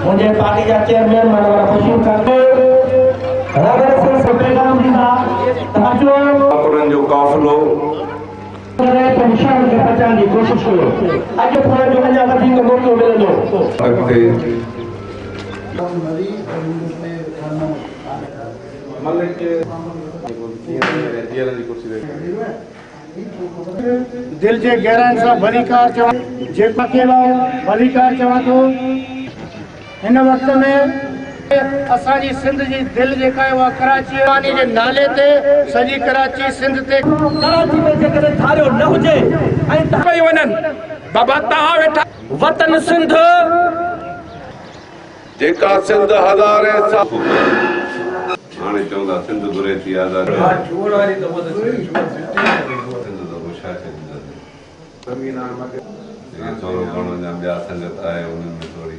मुझे पार्टी का चेयरमैन माननीय बशीर खान राघव सिंह से पैगाम दिया ताजो अपन जो काफिलो निशान के पहचान की कोशिश करो आगे पूरा जो है वधी को मौको मिलंदो मलिक दिल जे गहराइन सां भलीकार चवां जेको अकेलो भलीकार चवां थो हिन वक़्त में असांजी सिंध जी दिल जेका आहे उहा कराची वानी जे नाले ते सॼी कराची सिंध ते कराची में जेकॾहिं धारियो न हुजे ऐं पई वञनि बाबा तव्हां वेठा वतन सिंध जेका सिंध हज़ारे साल हाणे चवंदा सिंध घुरे थी आज़ादी थोरो घणो ॿिया संगत आहे उन्हनि में थोरी